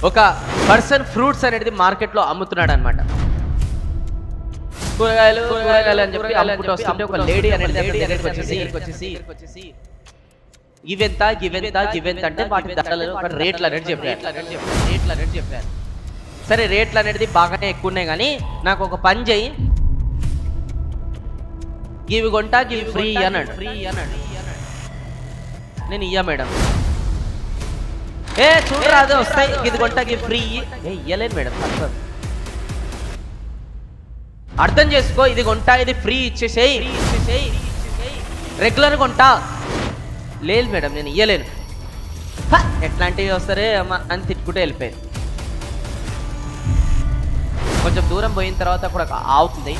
ఒక person fruits అనేది మార్కెట్లో అమ్ముతున్నాడు అనమాట. కూరగాయలు అని చెప్పి అమ్ముకుంటూ వస్తుంటే ఒక లేడీ అనేది వచ్చేసి ఇవెంత అంటే వాటి ధరలు ఒక రేట్లు అనేది చెప్పారు. సరే రేట్లు అనేది బాగానే ఎక్కువ ఉన్నాయి, కానీ నాకు ఒక పని చేయి, గివి కొంటా గివి ఫ్రీ అన్నాడు. నేను ఇయ్యా మేడం. చూడరాదు వస్తాయి, ఇది కొంటా గివి ఫ్రీ. ఇయ్యలేను మేడం, అర్థం చేసుకో, ఇది కొంటా ఇది ఫ్రీ ఇచ్చేసేయి, రెగ్యులర్ కొంటా. లేదు మేడం నేను ఇయ్యలేను. ఎట్లాంటివి వస్తారే అని తిట్టుకుంటూ వెళ్ళిపోయింది. కొంచెం దూరం పోయిన తర్వాత కూడా ఒక ఆవు ఉంది.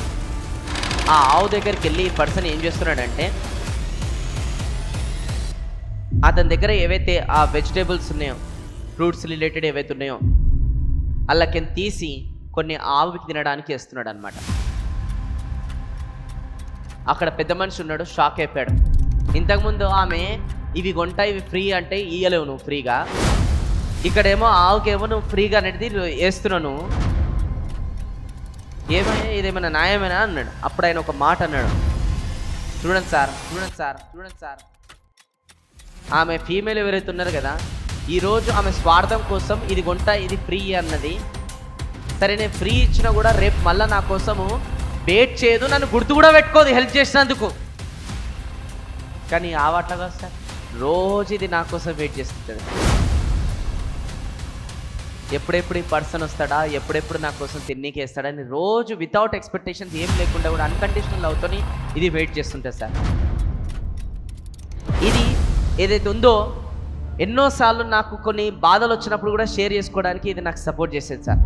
ఆ ఆవు దగ్గరికి వెళ్ళి ఈ పర్సన్ ఏం చేస్తున్నాడంటే, అతని దగ్గర ఏవైతే ఆ వెజిటేబుల్స్ ఉన్నాయో, ఫ్రూట్స్ రిలేటెడ్ ఏవైతే ఉన్నాయో అల్లకి తీసి కొన్ని ఆవుకి తినడానికి వేస్తున్నాడు అనమాట. అక్కడ పెద్ద మనిషి ఉన్నాడు, షాక్ అయిపోయాడు. ఇంతకుముందు ఆమె ఇవి కొంటా ఇవి ఫ్రీ అంటే ఇయ్యలేవు నువ్వు ఫ్రీగా, ఇక్కడేమో ఆవుకేమో నువ్వు ఫ్రీగా అనేది వేస్తున్నాను, ఏమైనా ఇదేమైనా న్యాయమేనా అన్నాడు. అప్పుడు ఆయన ఒక మాట అన్నాడు, చూడండి సార్, ఆమె ఫీమేల్ ఎవరైతే ఉన్నారు కదా, ఈరోజు ఆమె స్వార్థం కోసం ఇది కొంటా ఇది ఫ్రీ అన్నది. సరే నేను ఫ్రీ ఇచ్చినా కూడా రేపు మళ్ళీ నా కోసము వెయిట్ చేయదు, నన్ను గుర్తు కూడా పెట్టుకోదు హెల్ప్ చేసినందుకు. కానీ ఆ వాటగా సార్ రోజు ఇది నా కోసం వెయిట్ చేస్తుంటుంది. ఎప్పుడెప్పుడు ఈ పర్సన్ వస్తాడా, ఎప్పుడెప్పుడు నా కోసం తిన్నీకి వేస్తాడని రోజు వితౌట్ ఎక్స్పెక్టేషన్స్ ఏం లేకుండా కూడా అన్కండిషనల్ అవుతూనే ఇది వెయిట్ చేస్తుంటుంది సార్. ఇది ఏదైతే ఉందో ఎన్నోసార్లు నాకు కొన్ని బాధలు వచ్చినప్పుడు కూడా షేర్ చేసుకోవడానికి ఇది నాకు సపోర్ట్ చేసేది సార్.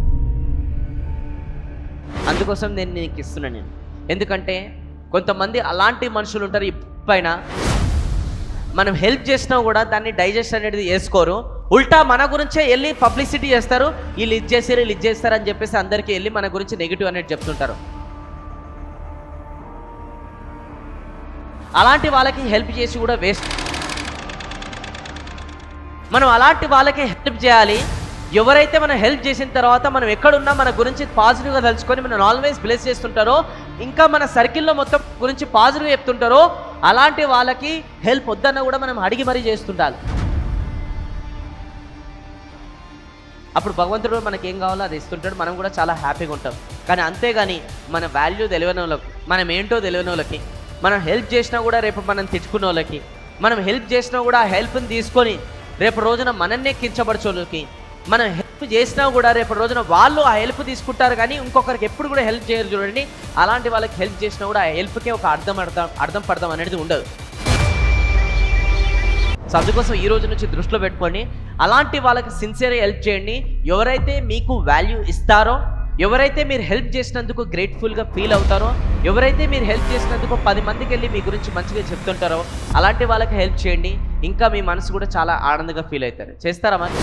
అందుకోసం నేను నీకు ఇస్తున్నాను నేను. ఎందుకంటే కొంతమంది అలాంటి మనుషులు ఉంటారు, ఇప్పైనా మనం హెల్ప్ చేసినా కూడా దాన్ని డైజెస్ట్ అనేది చేసుకోరు, ఉల్టా మన గురించే వెళ్ళి పబ్లిసిటీ చేస్తారు, వీళ్ళు ఇది చేస్తారు అని చెప్పేసి అందరికీ వెళ్ళి మన గురించి నెగిటివ్ అనేది చెప్తుంటారు. అలాంటి వాళ్ళకి హెల్ప్ చేసి కూడా వేస్ట్. మనం అలాంటి వాళ్ళకి హెల్ప్ చేయాలి. ఎవరైతే మనం హెల్ప్ చేసిన తర్వాత మనం ఎక్కడున్నా మన గురించి పాజిటివ్గా తలుచుకొని మనం ఆల్వేస్ బ్లెస్ చేస్తుంటారో, ఇంకా మన సర్కిల్లో మొత్తం గురించి పాజిటివ్గా చెప్తుంటారో, అలాంటి వాళ్ళకి హెల్ప్ వద్దన్నా కూడా మనం అడిగి మరీ చేస్తుండాలి. అప్పుడు భగవంతుడు మనకి ఏం కావాలో అది ఇస్తుంటాడు, మనం కూడా చాలా హ్యాపీగా ఉంటాం. కానీ అంతేగాని మన వాల్యూ తెలియని వాళ్ళకి, మనం ఏంటో తెలియని వాళ్ళకి మనం హెల్ప్ చేసినా కూడా రేపు మనం తిట్టుకున్న వాళ్ళకి, మనం హెల్ప్ చేసినా కూడా ఆ హెల్ప్ని తీసుకొని రేపు రోజున మనన్నే కించపరచే వాళ్ళకి మనం హెల్ప్ చేసినా కూడా రేపు రోజున వాళ్ళు ఆ హెల్ప్ తీసుకుంటారు, కానీ ఇంకొకరికి ఎప్పుడు కూడా హెల్ప్ చేయరు. చూడండి, అలాంటి వాళ్ళకి హెల్ప్ చేసినా కూడా ఆ హెల్ప్కే ఒక అర్థం పడదాం అనేది ఉండదు. సో అందుకోసం ఈ రోజు నుంచి దృష్టిలో పెట్టుకొని అలాంటి వాళ్ళకి సిన్సియర్గా హెల్ప్ చేయండి. ఎవరైతే మీకు వాల్యూ ఇస్తారో, ఎవరైతే మీరు హెల్ప్ చేసినందుకు గ్రేట్ఫుల్గా ఫీల్ అవుతారో, ఎవరైతే మీరు హెల్ప్ చేసినందుకు 10 మందికి వెళ్ళి మీ గురించి మంచిగా చెప్తుంటారో, అలాంటి వాళ్ళకి హెల్ప్ చేయండి. ఇంకా మీ మనసు కూడా చాలా ఆనందంగా ఫీల్ అవుతారు. చేస్తారా మరి?